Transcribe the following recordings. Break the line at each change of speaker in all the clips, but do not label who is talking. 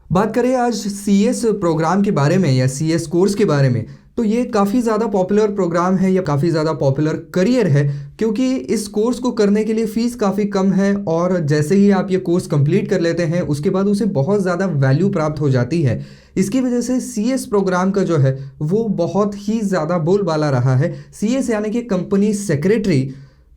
बात करें आज सीएस प्रोग्राम के बारे में या सीएस कोर्स के बारे में, तो ये काफ़ी ज़्यादा पॉपुलर प्रोग्राम है या काफ़ी ज़्यादा पॉपुलर करियर है, क्योंकि इस कोर्स को करने के लिए फ़ीस काफ़ी कम है और जैसे ही आप ये कोर्स कंप्लीट कर लेते हैं उसके बाद उसे बहुत ज़्यादा वैल्यू प्राप्त हो जाती है। इसकी वजह से सीएस प्रोग्राम का जो है वो बहुत ही ज़्यादा बोलबाला रहा है। सीएस यानी कि कंपनी सेक्रेटरी,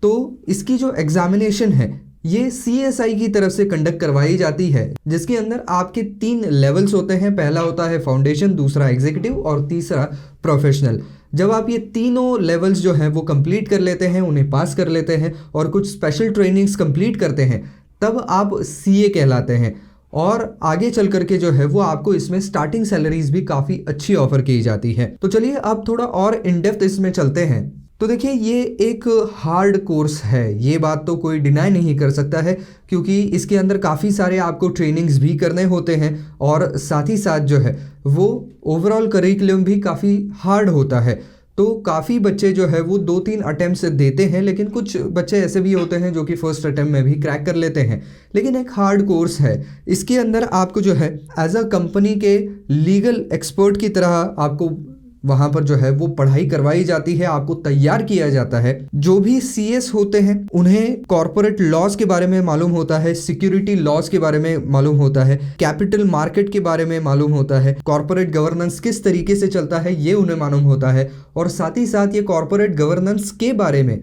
तो इसकी जो एग्जामिनेशन है ये सीएसआई की तरफ से कंडक्ट करवाई जाती है, जिसके अंदर आपके 3 लेवल्स होते हैं। पहला होता है फाउंडेशन, दूसरा एग्जीक्यूटिव और तीसरा प्रोफेशनल। जब आप ये तीनों लेवल्स जो हैं वो कंप्लीट कर लेते हैं, उन्हें पास कर लेते हैं और कुछ स्पेशल ट्रेनिंग्स कंप्लीट करते हैं, तब आप सीए कहलाते हैं। और आगे चल करके जो है वो आपको इसमें स्टार्टिंग सैलरीज भी काफ़ी अच्छी ऑफर की जाती है। तो चलिए अब थोड़ा और इन डेप्थ इसमें चलते हैं। तो देखिए, ये एक हार्ड कोर्स है, ये बात तो कोई डिनाई नहीं कर सकता है, क्योंकि इसके अंदर काफ़ी सारे आपको ट्रेनिंग्स भी करने होते हैं और साथ ही साथ जो है वो ओवरऑल करिकुलम भी काफ़ी हार्ड होता है। तो काफ़ी बच्चे जो है वो 2-3 अटेम्प्ट देते हैं, लेकिन कुछ बच्चे ऐसे भी होते हैं जो कि फर्स्ट अटेम्प्ट में भी क्रैक कर लेते हैं। लेकिन एक हार्ड कोर्स है, इसके अंदर आपको जो है एज अ कंपनी के लीगल एक्सपर्ट की तरह आपको वहाँ पर जो है वो पढ़ाई करवाई जाती है, आपको तैयार किया जाता है। जो भी सीएस होते हैं उन्हें कॉर्पोरेट लॉज के बारे में मालूम होता है, सिक्योरिटी लॉज के बारे में मालूम होता है, कैपिटल मार्केट के बारे में मालूम होता है, कॉर्पोरेट गवर्नेंस किस तरीके से चलता है ये उन्हें मालूम होता है। और साथ ही साथ ये कॉर्पोरेट गवर्नेंस के बारे में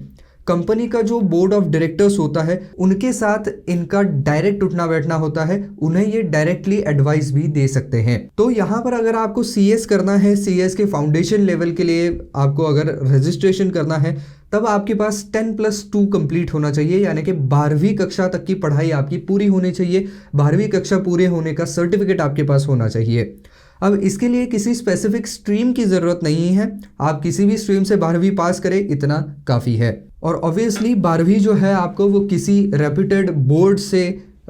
कंपनी का जो बोर्ड ऑफ डायरेक्टर्स होता है उनके साथ इनका डायरेक्ट उठना बैठना होता है, उन्हें ये डायरेक्टली एडवाइस भी दे सकते हैं। तो यहाँ पर अगर आपको सीएस करना है, सीएस के फाउंडेशन लेवल के लिए आपको अगर रजिस्ट्रेशन करना है, तब आपके पास 10+2 कंप्लीट होना चाहिए, यानी कि 12वीं कक्षा तक की पढ़ाई आपकी पूरी होनी चाहिए। 12वीं कक्षा पूरे होने का सर्टिफिकेट आपके पास होना चाहिए। अब इसके लिए किसी स्पेसिफिक स्ट्रीम की ज़रूरत नहीं है, आप किसी भी स्ट्रीम से 12वीं पास करें इतना काफ़ी है। और ऑब्वियसली 12वीं जो है आपको वो किसी रेप्यूटेड बोर्ड से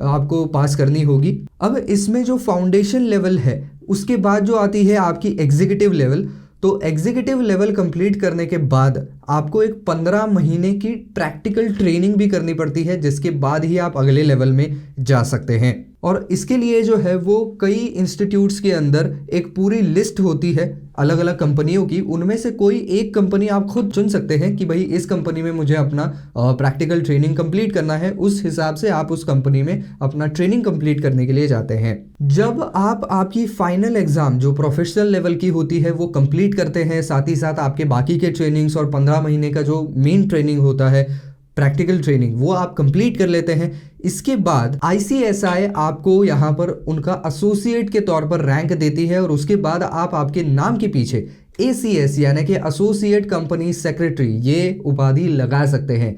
आपको पास करनी होगी। अब इसमें जो फाउंडेशन लेवल है उसके बाद जो आती है आपकी एग्जीक्यूटिव लेवल। तो एग्जीक्यूटिव लेवल कंप्लीट करने के बाद आपको एक 15 महीने की प्रैक्टिकल ट्रेनिंग भी करनी पड़ती है, जिसके बाद ही आप अगले लेवल में जा सकते हैं। और इसके लिए जो है वो कई इंस्टीट्यूट्स के अंदर एक पूरी लिस्ट होती है अलग अलग कंपनियों की, उनमें से कोई एक कंपनी आप खुद चुन सकते हैं कि भाई इस कंपनी में मुझे अपना प्रैक्टिकल ट्रेनिंग कंप्लीट करना है। उस हिसाब से आप उस कंपनी में अपना ट्रेनिंग कंप्लीट करने के लिए जाते हैं। जब आप आपकी फाइनल एग्जाम जो प्रोफेशनल लेवल की होती है वो कंप्लीट करते हैं, साथ ही साथ आपके बाकी के ट्रेनिंग्स और 15 महीने का जो मेन ट्रेनिंग होता है प्रैक्टिकल ट्रेनिंग वो आप कंप्लीट कर लेते हैं, इसके बाद आईसीएसआई आपको यहाँ पर उनका एसोसिएट के तौर पर रैंक देती है और उसके बाद आप आपके नाम के पीछे एसीएस यानी कि एसोसिएट कंपनी सेक्रेटरी ये उपाधि लगा सकते हैं।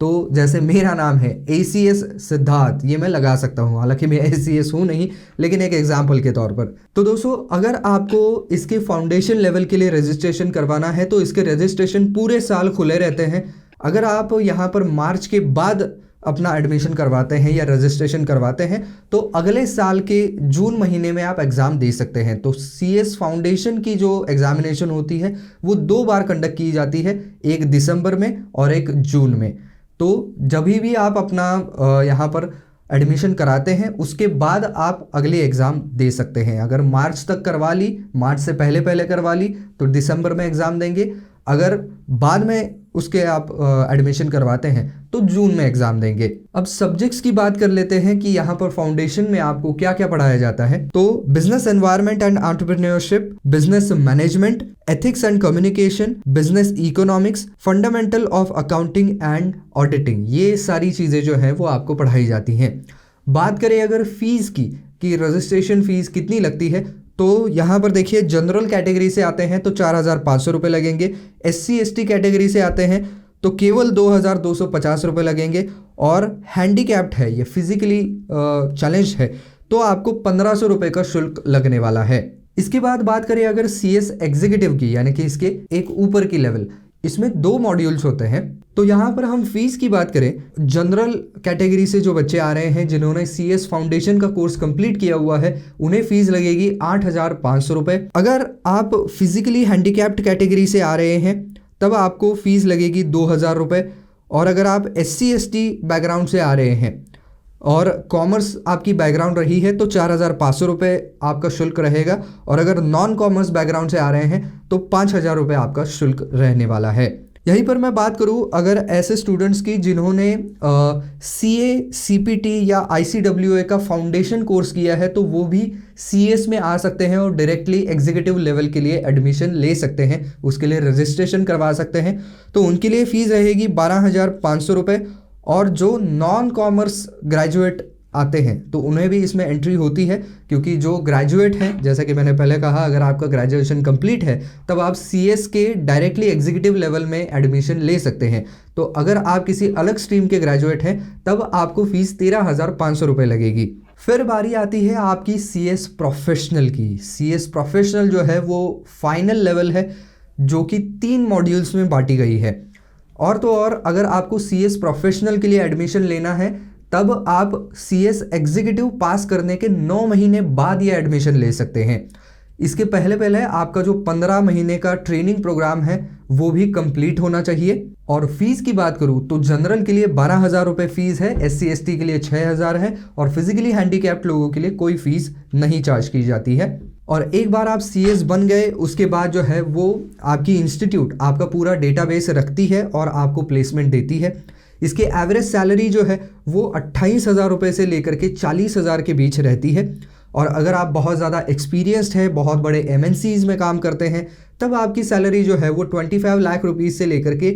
तो जैसे मेरा नाम है एसीएस सिद्धार्थ, ये मैं लगा सकता हूँ, हालांकि मैं एसीएस हूँ नहीं, लेकिन एक एग्जाम्पल के तौर पर। तो दोस्तों, अगर आपको इसके फाउंडेशन लेवल के लिए रजिस्ट्रेशन करवाना है तो इसके रजिस्ट्रेशन पूरे साल खुले रहते हैं। अगर आप यहाँ पर मार्च के बाद अपना एडमिशन करवाते हैं या रजिस्ट्रेशन करवाते हैं तो अगले साल के जून महीने में आप एग्ज़ाम दे सकते हैं। तो सीएस फाउंडेशन की जो एग्जामिनेशन होती है वो 2 बार कंडक्ट की जाती है, एक दिसंबर में और एक जून में। तो जब भी आप अपना यहाँ पर एडमिशन कराते हैं उसके बाद आप अगली एग्ज़ाम दे सकते हैं। अगर मार्च तक करवा ली, मार्च से पहले पहले करवा ली तो दिसंबर में एग्ज़ाम देंगे, अगर बाद में उसके आप एडमिशन करवाते हैं तो जून में एग्जाम देंगे। अब सब्जेक्ट्स की बात कर लेते हैं कि यहाँ पर फाउंडेशन में आपको क्या क्या पढ़ाया जाता है। तो business environment and entrepreneurship, business management, ethics and communication, business economics, fundamental of accounting and auditing, ये सारी चीज़ें जो है वो आपको पढ़ाई जाती हैं। बात करें अगर फीस की कि रजिस्ट्रेशन फीस कितनी लगती है, तो यहाँ पर देखिए जनरल कैटेगरी से आते हैं तो 4,500 रुपये लगेंगे, SC ST कैटेगरी से आते हैं तो केवल 2,250 रुपये लगेंगे, और हैंडीकैप्ड है, ये फिजिकली चैलेंज है तो आपको 1,500 रुपये का शुल्क लगने वाला है। इसके बाद बात करें अगर CS एग्जीक्यूटिव की, यानी कि इसके एक ऊपर की लेवल, इसमें 2 मॉड्यूल्स होते हैं। तो यहाँ पर हम फीस की बात करें, जनरल कैटेगरी से जो बच्चे आ रहे हैं जिन्होंने CS फाउंडेशन का कोर्स कंप्लीट किया हुआ है उन्हें फीस लगेगी 8,500 रुपये। अगर आप फिजिकली हैंडीकैप्ड कैटेगरी से आ रहे हैं तब आपको फीस लगेगी 2,000 रुपये, और अगर आप SC ST बैकग्राउंड से आ रहे हैं और कॉमर्स आपकी बैकग्राउंड रही है तो 4,500 रुपये आपका शुल्क रहेगा, और अगर नॉन कॉमर्स बैकग्राउंड से आ रहे हैं तो 5,000 रुपये आपका शुल्क रहने वाला है। यहीं पर मैं बात करूं अगर ऐसे स्टूडेंट्स की जिन्होंने CA CPT या ICWA का फाउंडेशन कोर्स किया है तो वो भी CS में आ सकते हैं और डायरेक्टली एग्जीक्यूटिव लेवल के लिए एडमिशन ले सकते हैं, उसके लिए रजिस्ट्रेशन करवा सकते हैं। तो उनके लिए फ़ीस रहेगी 12,500 रुपये। और जो नॉन कॉमर्स ग्रेजुएट आते हैं तो उन्हें भी इसमें एंट्री होती है, क्योंकि जो ग्रेजुएट हैं, जैसा कि मैंने पहले कहा, अगर आपका ग्रेजुएशन कंप्लीट है तब आप CS के डायरेक्टली एग्जीक्यूटिव लेवल में एडमिशन ले सकते हैं। तो अगर आप किसी अलग स्ट्रीम के ग्रेजुएट हैं तब आपको फ़ीस 13,500 रुपये लगेगी। फिर बारी आती है आपकी CS प्रोफेशनल की। CS प्रोफेशनल जो है वो फाइनल लेवल है, जो कि 3 मॉड्यूल्स में बांटी गई है। और तो और अगर आपको CS प्रोफेशनल के लिए एडमिशन लेना है तब आप CS एग्जीक्यूटिव पास करने के 9 महीने बाद ये एडमिशन ले सकते हैं। इसके पहले पहले आपका जो 15 महीने का ट्रेनिंग प्रोग्राम है वो भी कंप्लीट होना चाहिए। और फीस की बात करूं तो जनरल के लिए 12,000 रुपये फीस है, SC ST के लिए 6,000 है, और फिजिकली हैंडीकैप्ड लोगों के लिए कोई फीस नहीं चार्ज की जाती है। और एक बार आप CS बन गए उसके बाद जो है वो आपकी इंस्टीट्यूट आपका पूरा डेटाबेस रखती है और आपको प्लेसमेंट देती है। इसके एवरेज सैलरी जो है वो 28,000 रुपये से लेकर के 40,000 के बीच रहती है। और अगर आप बहुत ज़्यादा एक्सपीरियंस्ड है, बहुत बड़े MNCs में काम करते हैं, तब आपकी सैलरी जो है वो 25 लाख रुपीस से लेकर के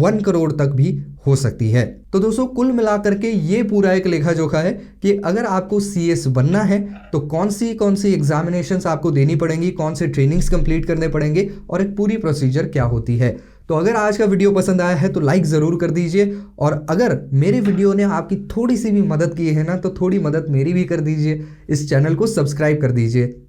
1 करोड़ तक भी हो सकती है। तो दोस्तों कुल मिलाकर के ये पूरा एक लेखा जोखा है कि अगर आपको CS बनना है तो कौन सी एग्जामिनेशंस आपको देनी पड़ेंगी, कौन से ट्रेनिंग्स कंप्लीट करने पड़ेंगे, और एक पूरी प्रोसीजर क्या होती है। तो अगर आज का वीडियो पसंद आया है तो लाइक ज़रूर कर दीजिए, और अगर मेरे वीडियो ने आपकी थोड़ी सी भी मदद की है ना तो थोड़ी मदद मेरी भी कर दीजिए, इस चैनल को सब्सक्राइब कर दीजिए।